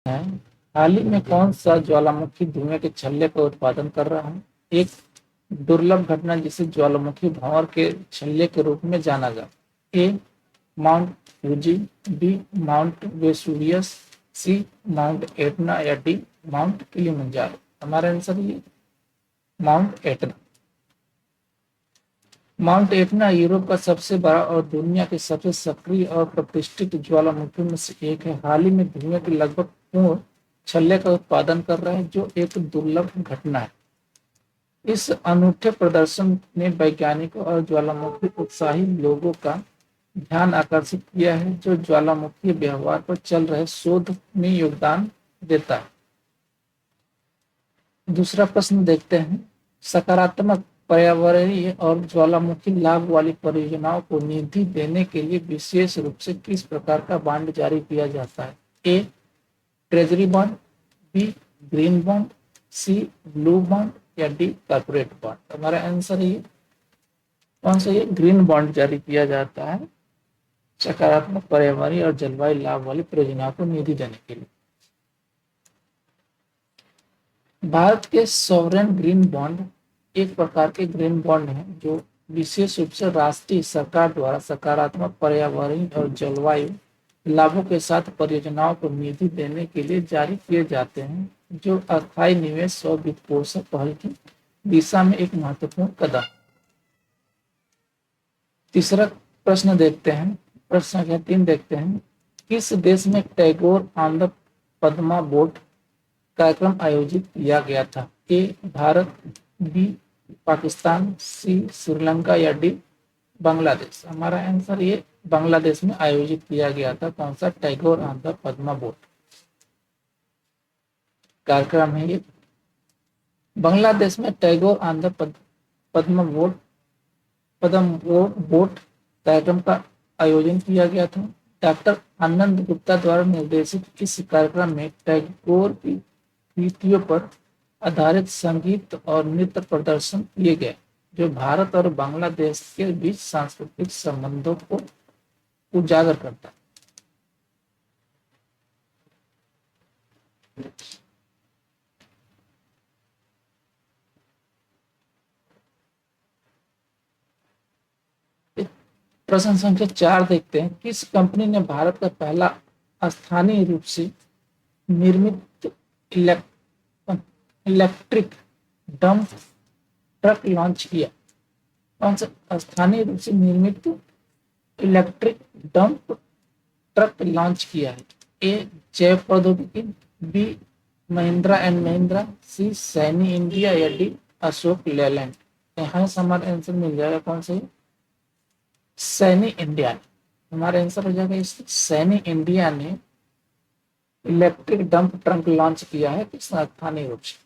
है, हाल ही में कौन सा ज्वालामुखी धुएं के छल्ले का उत्पादन कर रहा है? एक दुर्लभ घटना जिसे ज्वालामुखी भंवर के छल्ले के रूप में जाना जाता। A mount Fuji, B mount Vesuvius, C mount Etna या डी माउंट किलिमंजारो। हमारा आंसर ये mount Etna. Mount Etna Europe का सबसे बड़ा और दुनिया के सबसे सक्रिय और प्रतिष्ठित ज्वालामुखी में से एक है। हाल ही में धुएं के लगभग पूर्ण छल्ले का उत्पादन कर रहा है, जो एक दुर्लभ घटना है। इस अनूठे प्रदर्शन ने वैज्ञानिकों और ज्वालामुखी उत्साही लोगों का ध्यान आकर्षित किया है, जो ज्वालामुखी व्यवहार पर चल रहे शोध में योगदान देता है। दूसरा प्रश्न देखते हैं, सकारात्मक पर्यावरणीय और ज्वालामुखी लाभ वाली परियोजनाओं को निधि देने के लिए विशेष रूप से किस प्रकार का बॉन्ड जारी किया जाता है? A treasury bond, B green bond, C blue bond या डी कॉर्पोरेट बॉन्ड। हमारा आंसर ये कौन सा? ये ग्रीन बॉन्ड जारी किया जाता है सकारात्मक पर्यावरणीय और जलवायु लाभ वाली परियोजनाओं को निधि देने के लिए। भारत के सॉवरेन ग्रीन बॉन्ड एक प्रकार के ग्रीन बॉन्ड है जो विशेष रूप से राष्ट्रीय सरकार द्वारा सकारात्मक पर्यावरण और जलवायु लाभों के साथ परियोजनाओं को निधि देने के लिए जारी किए जाते हैं, जो अस्थायी निवेश और वित्तपोषण पहल की दिशा में एक महत्वपूर्ण कदम। तीसरा प्रश्न देखते हैं, प्रश्न संख्या 3 देखते हैं, किस देश में टैगोर आंध्र पद्मा बोट कार्यक्रम आयोजित किया गया था? ए भारत, बी पाकिस्तान, सी श्रीलंका या डी बांग्लादेश। हमारा आंसर ये बांग्लादेश में आयोजित किया गया था। कौन सा? टैगोर आंध्र पद्मा बोट कार्यक्रम है ये। बांग्लादेश में टैगोर आंध्र पद्मा बोट कार्यक्रम का आयोजन किया गया था। डॉक्टर आनंद गुप्ता द्वारा निर्देशित इस कार्यक्रम में टैगोर की कृतियों पर आधारित संगीत और नृत्य प्रदर्शन किए गए, जो भारत और बांग्लादेश के बीच सांस्कृतिक संबंधों को उजागर करता है। प्रश्न संख्या 4 देखते हैं, किस कंपनी ने भारत का पहला स्थानीय रूप से निर्मित इलेक्ट्रिक डंप ट्रक लॉन्च किया? कौन सा स्थानीय रूप से निर्मित इलेक्ट्रिक डंप ट्रक लॉन्च किया है? ए जैव प्रौद्योगिकी, B Mahindra and Mahindra, C Saini India या डी अशोक लेलैंड। यहाँ से हमारा आंसर मिल जाएगा कौन सा? सैनी इंडिया ने। हमारा आंसर हो जाएगा इस सैनी इंडिया ने इलेक्ट्रिक डंप ट्रक लॉन्च किया है स्थानीय रूप से।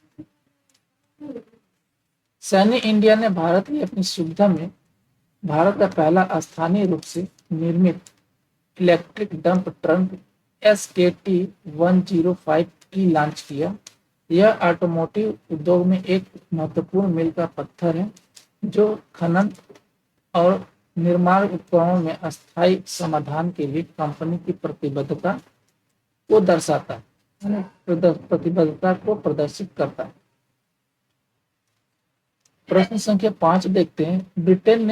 सैनी इंडिया ने भारत की अपनी सुविधा में भारत का पहला स्थानीय रूप से निर्मित इलेक्ट्रिक डंप ट्रक SKT-105 की लॉन्च किया। यह ऑटोमोटिव उद्योग में एक महत्वपूर्ण मील का पत्थर है, जो खनन और निर्माण उपकरणों में अस्थायी समाधान के लिए कंपनी की प्रतिबद्धता को दर्शाता है, प्रतिबद्धता को प्रदर्शित करता है। प्रश्न संख्या 5 देखते हैं, ब्रिटेन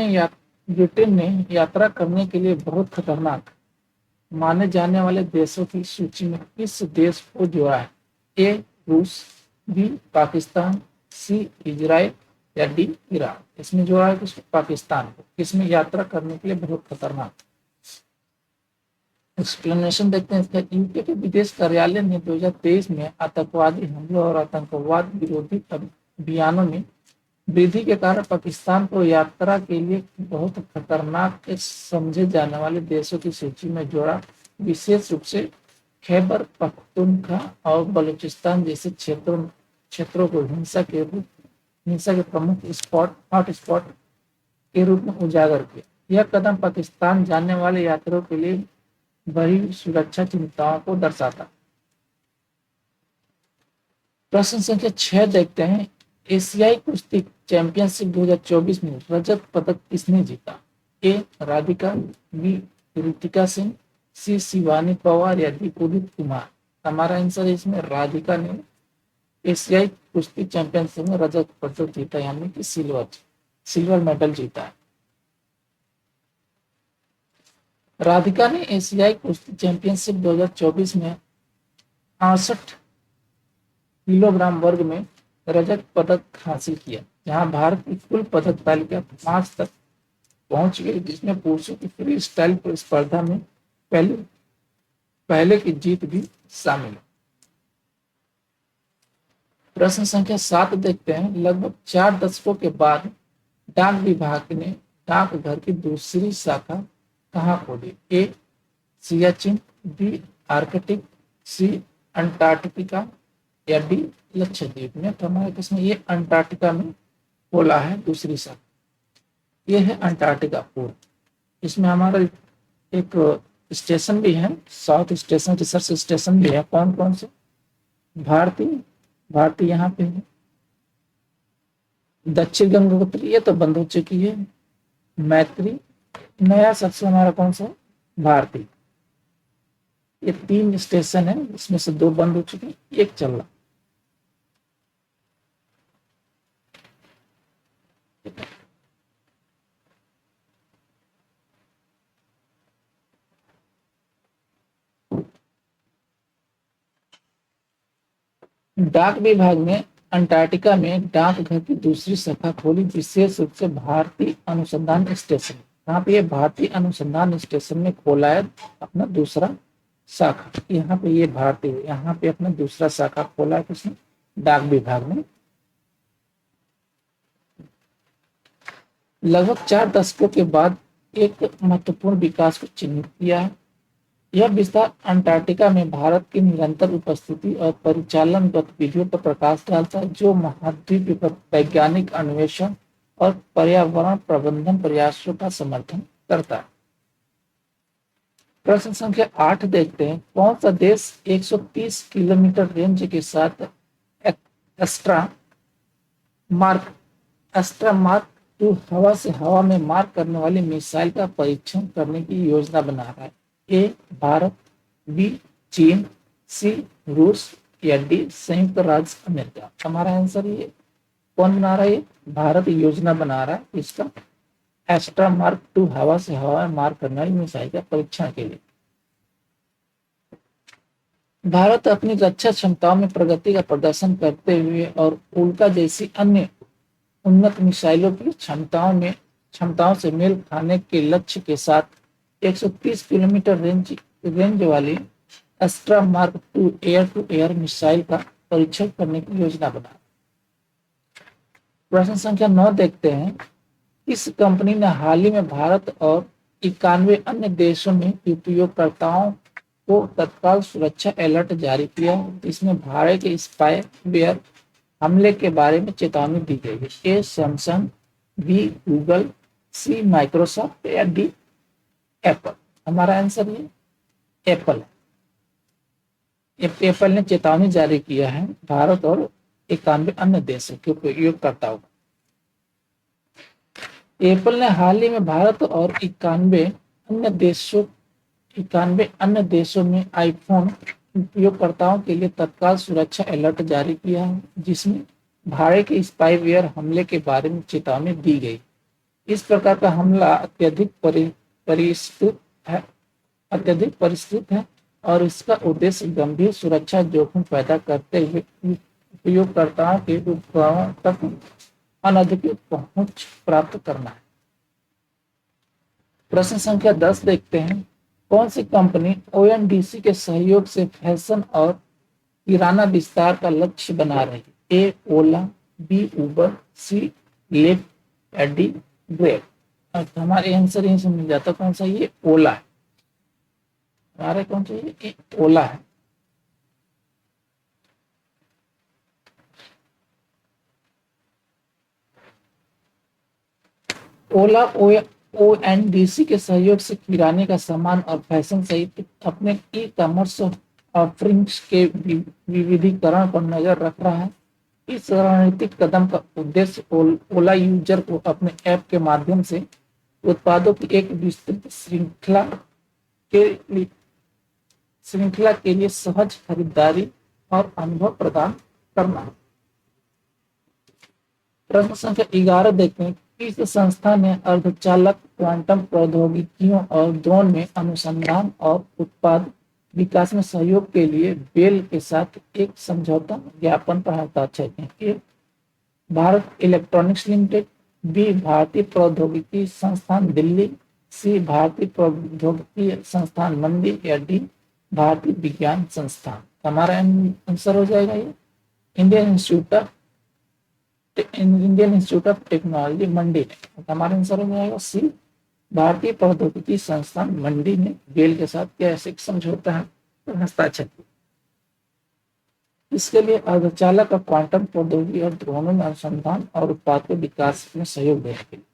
ने यात्रा करने के लिए बहुत खतरनाक माने जाने वाले देशों की सूची में किस देश को जोड़ा है? ए रूस, बी पाकिस्तान, सी इजराइल या डी ईरान। इसमें जोड़ा है किसको? पाकिस्तान को। इसमें यात्रा करने के लिए बहुत खतरनाक। एक्सप्लेनेशन देखते हैं इसका। यूके के विदेश कार्यालय ने 2023 में आतंकवादी हमलों और आतंकवाद विरोधी अभियानों में वृद्धि के कारण पाकिस्तान को यात्रा के लिए बहुत खतरनाक समझे जाने वाले देशों की सूची में जोड़ा। विशेष रूप से खैबर पख्तूनख्वा और बलूचिस्तान जैसे क्षेत्रों को हिंसा के प्रमुख हॉटस्पॉट के रूप में उजागर किया। यह कदम पाकिस्तान जाने वाले यात्रियों के लिए बड़ी सुरक्षा चिंताओं को दर्शाता। प्रश्न संख्या 6 देखते हैं, एशियाई कुश्ती चैंपियनशिप 2024 में रजत पदक किसने जीता? ए राधिका, बी रितिका सिंह, सी शिवानी पवार या डी उदित कुमार। हमारा आंसर है इसमें राधिका ने एशियाई कुश्ती चैंपियनशिप में रजत पदक जीता, यानी कि सिल्वर मेडल जीता है। राधिका ने एशियाई कुश्ती चैंपियनशिप 2024 में 68 किलोग्राम वर्ग में रजत पदक हासिल किया, जहां भारत की कुल पदक तालिका 5 तक पहुंच गई, जिसमें पुरुषों की फ्री स्टाइल स्पर्धा में पहले पहले की जीत भी शामिल है। प्रश्न संख्या 7 देखते हैं। लगभग 4 दशकों के बाद डाक विभाग ने डाकघर की दूसरी शाखा कहाँ खोली? ए सियाचिन, बी आर्कटिक, सी अंटार्कटिका या डी लक्षद्वीप में। तो हमारे प्रश्न ये अंटार्कटिका में खोला है दूसरी शाखा, ये है अंटार्कटिका पूर्व। इसमें हमारा एक स्टेशन भी है, साउथ स्टेशन रिसर्च स्टेशन भी है। कौन कौन से? भारतीय यहाँ पे है, दक्षिण गंगोत्री ये तो बंद हो चुकी है, मैत्री, नया सबसे हमारा कौन सा? भारतीय। ये 3 स्टेशन है, इसमें से 2 बंद हो चुके, एक चल रहा। डाक विभाग ने अंटार्कटिका में डाकघर की दूसरी शाखा खोली, विशेष रूप से भारतीय अनुसंधान स्टेशन। यहाँ पे ये भारतीय अनुसंधान स्टेशन में खोला है अपना दूसरा शाखा। यहाँ पे ये भारतीय, यहाँ पे अपना दूसरा शाखा खोला है किसने? डाक विभाग ने। लगभग 4 दशकों के बाद एक महत्वपूर्ण विकास को चिन्हित किया है। यह विस्तार अंटार्कटिका में भारत की निरंतर उपस्थिति और परिचालन गतिविधियों पर प्रकाश डालता है, जो महाद्वीप पर वैज्ञानिक अन्वेषण और पर्यावरण प्रबंधन प्रयासों का समर्थन करता है। प्रश्न संख्या 8 देखते हैं। कौन सा देश 130 किलोमीटर रेंज के साथ एस्ट्रा मार्क 2 हवा से हवा में मार करने वाली मिसाइल का परीक्षण करने की योजना बना रहा है? ए भारत, बी चीन, सी रूस या डी संयुक्त राज्य अमेरिका। हमारा आंसर ये कौन बना रहा है? भारत योजना बना रहा है इसका एस्ट्रा मार्क 2 हवा से हवा में मार करने वाली मिसाइल का परीक्षण के लिए। भारत अपनी रक्षा क्षमताओं में प्रगति का प्रदर्शन करते हुए और उल्का जैसी अन्य उन्नत मिसाइलों की क्षमताओं से मेल खाने के लक्ष्य के साथ 130 किलोमीटर रेंज वाली Astra mark 2 air to air missile का परीक्षण करने की योजना बना। प्रश्न संख्या 9 देखते हैं। इस कंपनी ने हाल ही में भारत और 91 अन्य देशों में उपयोगकर्ताओं को तत्काल सुरक्षा अलर्ट जारी किया, जिसमें भारत के स्पाईवेयर हमले के बारे में चेतावनी दी गई है। A Samsung, B Google, C Microsoft या डी एप्पल। हमारा आंसर ये एप्पल है। एप्पल ने चेतावनी जारी किया है भारत और 91 अन्य देशों के उपयोगकर्ताओं को। एप्पल ने हाल ही में भारत और 91 अन्य देशों में आईफोन उपयोगकर्ताओं के लिए तत्काल सुरक्षा अलर्ट जारी किया है, जिसमें भारत के स्पाईवेयर हमले के बारे में चेतावनी दी गई। इस प्रकार का हमला अत्यधिक परिष्कृत है और इसका उद्देश्य गंभीर सुरक्षा जोखिम पैदा करते हुए उपयोगकर्ताओं के उपकरणों तक अनधिकृत पहुंच प्राप्त करना है। प्रश्न संख्या 10 देखते हैं। कौन सी कंपनी ओएनडीसी के सहयोग से फैशन और किराना विस्तार का लक्ष्य बना रही है? ए ओला, बी उबर, सी लिफ्ट या डी ग्रेब। हमारे आंसर यहीं से मिल जाता कौन सा? ये ओला है। हमारे कौन सा? ये ओला है। ओला ओएनडीसी के सहयोग से किराने का सामान और फैशन सहित अपने ई कॉमर्स ऑफरिंग्स के विविधीकरण पर नजर रख रहा है। इस रणनीतिक कदम का उद्देश्य ओला यूजर को अपने ऐप के माध्यम से उत्पादों की एक विस्तृत श्रृंखला श्रृंखला के लिए सहज खरीदारी और अनुभव प्रदान करना है। प्रश्न संख्या 11 देखते हैं, किस संस्था ने अर्धचालक क्वांटम प्रौद्योगिकियों और ड्रोन में अनुसंधान और उत्पाद विकास में सहयोग के लिए बेल के साथ एक समझौता ज्ञापन पर हस्ताक्षर किए? ए, भारत इलेक्ट्रॉनिक्स लिमिटेड, बी, भारतीय प्रौद्योगिकी संस्थान दिल्ली, सी, भारतीय प्रौद्योगिकी संस्थान मंडी, या डी, भारतीय विज्ञान संस्थान। हमारा आंसर हो जाएगा ये इंडियन इंस्टीट्यूट ऑफ टेक्नोलॉजी मंडी ने। हमारा आंसर हो जाएगा सी, भारतीय प्रौद्योगिकी संस्थान मंडी ने बेल के साथ क्या ऐसे समझौता है हस्ताक्षर किया। इसके लिए अर्धचालक और क्वांटम प्रौद्योगिकी और ड्रोनों में अनुसंधान और उत्पाद के विकास में सहयोग देने के लिए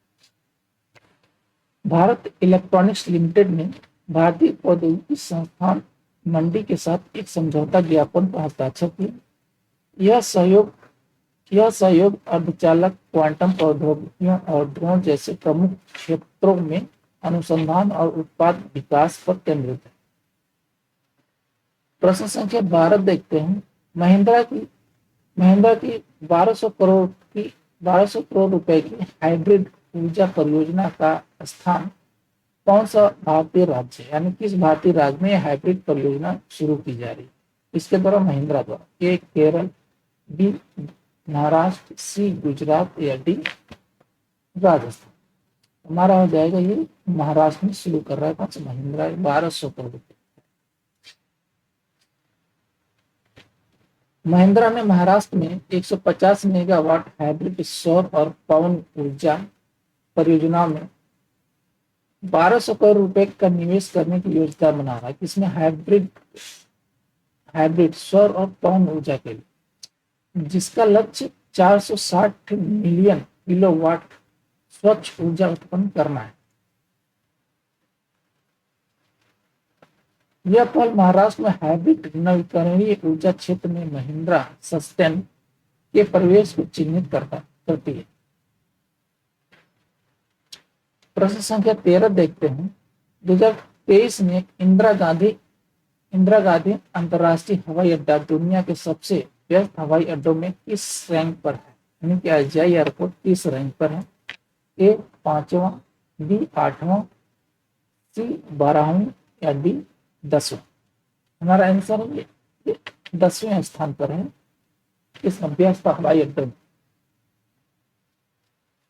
भारत इलेक्ट्रॉनिक्स लिमिटेड ने भारतीय प्रौद्योगिकी संस्थान मंडी के साथ एक समझौता ज्ञापन पर हस्ताक्षर किया। यह सहयोग अर्धचालक, क्वांटम प्रौद्योगिकियों और ड्रोन जैसे प्रमुख क्षेत्रों में अनुसंधान और उत्पाद विकास पर केंद्रित है। प्रश्न संख्या 12 देखते हैं, महिंद्रा की 1200 करोड़ रुपए की हाइब्रिड ऊर्जा परियोजना का स्थान कौन सा भारतीय राज्य है, यानी किस भारतीय राज्य में हाइब्रिड परियोजना शुरू की जा रही है इसके द्वारा महिंद्रा द्वारा? ए, केरल, बी, महाराष्ट्र, सी, गुजरात, या डी, राजस्थान। हमारा हो जाएगा ये महाराष्ट्र में शुरू कर रहा है कौन सा महिंद्रा 1200 करोड़ रुपए। महिंद्रा ने महाराष्ट्र में 150 मेगावाट हाइब्रिड सौर और पवन ऊर्जा परियोजना में 1200 करोड़ रुपए का निवेश करने की योजना बना रहा है, इसमें हाइब्रिड सौर और पवन ऊर्जा के लिए, जिसका लक्ष्य 460 मिलियन किलोवाट स्वच्छ ऊर्जा उत्पन्न करना है। यह पहल महाराष्ट्र में हाइब्रिड नवीकरणीय ऊर्जा क्षेत्र में महिंद्रा सस्टेन के प्रवेश को चिन्हित करती है। प्रश्न संख्या 13 देखते हैं, 2023 में इंदिरा गांधी अंतर्राष्ट्रीय हवाई अड्डा दुनिया के सबसे व्यस्त हवाई अड्डों में किस रैंक पर है, यानी कि अजय एयरपोर्ट किस रैंक पर है? ए, 5वां, बी, 8वां, सी, 12वां, या डी, 10वां। हमारा आंसर है 10वें स्थान पर है इस व्यस्त हवाई अड्डे में।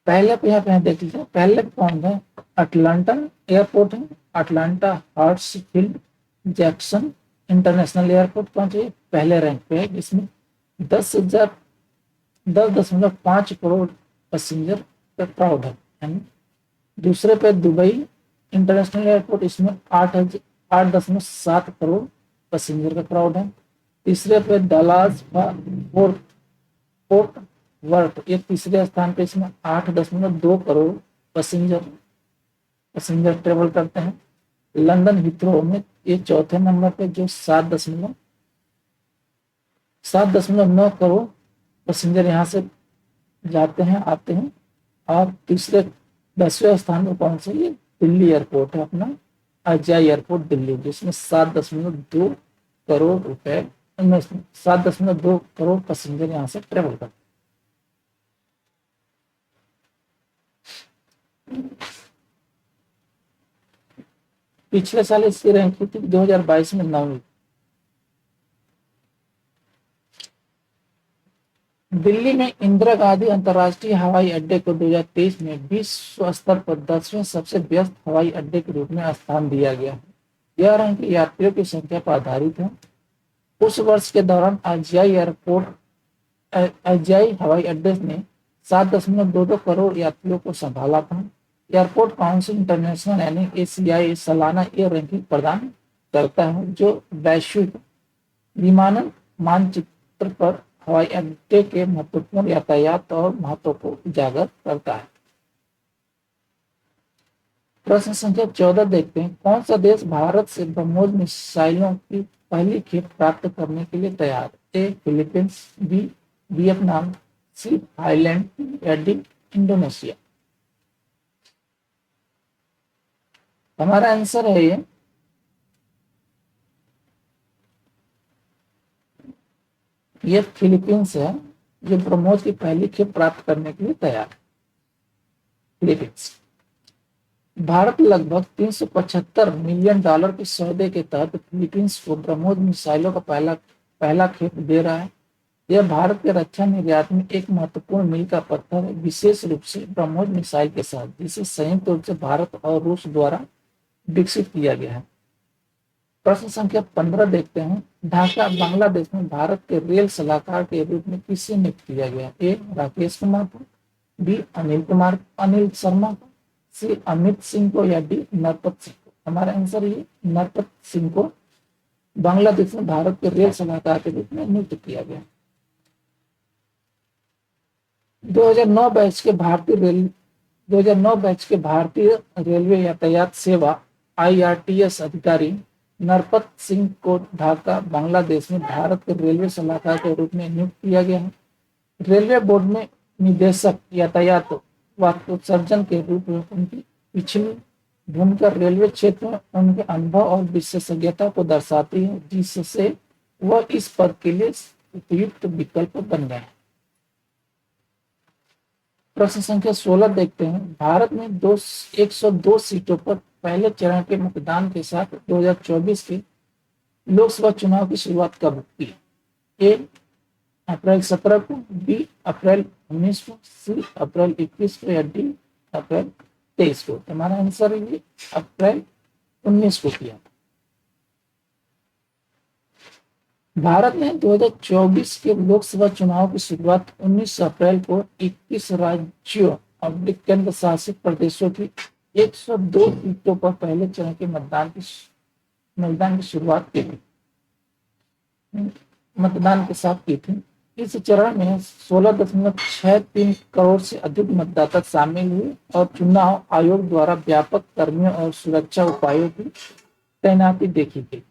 पहले पे यहाँ पे देख लीजिए, पहले कौन है? अटलांटा एयरपोर्ट है, अटलांटा हार्ट्सफील्ड जैक्सन इंटरनेशनल एयरपोर्ट पहुंचे पहले रैंक पे है, जिसमें 10.5 करोड़ पैसेंजर का क्राउड है। दूसरे पे दुबई इंटरनेशनल एयरपोर्ट, इसमें 8.7 करोड़ पैसेंजर का क्राउड है। तीसरे पे डलास फोर्ट वर्थ, ये तीसरे स्थान पे, इसमें 8.2 करोड़ पैसेंजर ट्रेवल करते हैं। लंदन हिथ्रो में ये चौथे नंबर पे, जो 7.9 करोड़ पैसेंजर यहाँ से जाते हैं आते हैं। और तीसरे 10वें स्थान पर कौन सा? ये दिल्ली एयरपोर्ट है अपना, अजय एयरपोर्ट दिल्ली, जिसमें 7.2 करोड़ रुपए 7.2 करोड़ पैसेंजर यहाँ से ट्रेवल करते हैं। पिछले साल इसकी रैंकिंग थी 2022 में 9वीं। दिल्ली में इंदिरा गांधी अंतर्राष्ट्रीय हवाई अड्डे को 2023 में विश्व स्तर पर 10वें सबसे व्यस्त हवाई अड्डे के रूप में स्थान दिया गया है। यह रैंक यात्रियों की संख्या पर आधारित है। उस वर्ष के दौरान अजियाई हवाई अड्डे ने 7.22 करोड़ यात्रियों को संभाला था। एयरपोर्ट काउंसिल इंटरनेशनल यानी ACI सालाना ये रैंकिंग प्रदान करता है, जो वैश्विक विमानन मानचित्र पर हवाई अड्डे के महत्वपूर्ण यातायात और महत्व को उजागर करता है। प्रश्न संख्या 14 देखते हैं, कौन सा देश भारत से ब्रह्मोस मिसाइलों की पहली खेप प्राप्त करने के लिए तैयार? ए, फिलीपींस, बी, वियतनाम, सी, थाईलैंड, या डी, इंडोनेशिया। हमारा आंसर है ये ये फिलीपींस है जो ब्रह्मोस की पहली खेप प्राप्त करने के लिए तैयार है। फिलीपींस। भारत लगभग $375 मिलियन के सौदे के तहत फिलीपींस को ब्रह्मोस मिसाइलों का पहला खेप दे रहा है। यह भारत के रक्षा निर्यात में एक महत्वपूर्ण मील का पत्थर है, विशेष रूप से ब्रह्मोस मिसाइल के साथ, जिसे संयुक्त रूप से भारत और रूस द्वारा विकसित किया गया है। प्रश्न संख्या 15 देखते हैं। ढाका बांग्लादेश में भारत के रेल सलाहकार के रूप में किसे नियुक्त किया गया? ए राकेश कुमार को, बी अनिल शर्मा को, सी अमित सिंह को, या डी नरपत सिंह को। हमारा आंसर ये नरपत सिंह को बांग्लादेश में भारत के रेल सलाहकार के रूप में नियुक्त किया गया। 2009 बैच के भारतीय रेलवे यातायात सेवा IRTS अधिकारी नरपत सिंह को ढाका बांग्लादेश में भारत के रेलवे सलाहकार के रूप में नियुक्त किया गया है। रेलवे बोर्ड में निदेशक यातायात वास्तुसर्जन के रूप में उनकी पिछली भूमिका रेलवे क्षेत्र में उनके अनुभव और विशेषज्ञता को दर्शाती है, जिससे वह इस पद के लिए उपयुक्त विकल्प बन गए। प्रश्न संख्या 16 देखते हैं। भारत में 102 सीटों पर पहले चरण के मतदान के साथ 2024 के लोकसभा चुनाव की शुरुआत कब हुई? ए अप्रैल 17 को, बी अप्रैल 19 को, सी अप्रैल 21 को, या डी अप्रैल 23 को। हमारा आंसर ये अप्रैल 19 को किया। भारत ने 2024 के लोकसभा चुनाव की शुरुआत 19 अप्रैल को 21 राज्यों और केंद्र शासित प्रदेशों की 102 सीटों पर पहले चरण के मतदान की शुरुआत की थी, मतदान के साथ की थी। इस चरण में 16.63 करोड़ से अधिक मतदाता शामिल हुए और चुनाव आयोग द्वारा व्यापक कर्मियों और सुरक्षा उपायों की तैनाती देखी गई।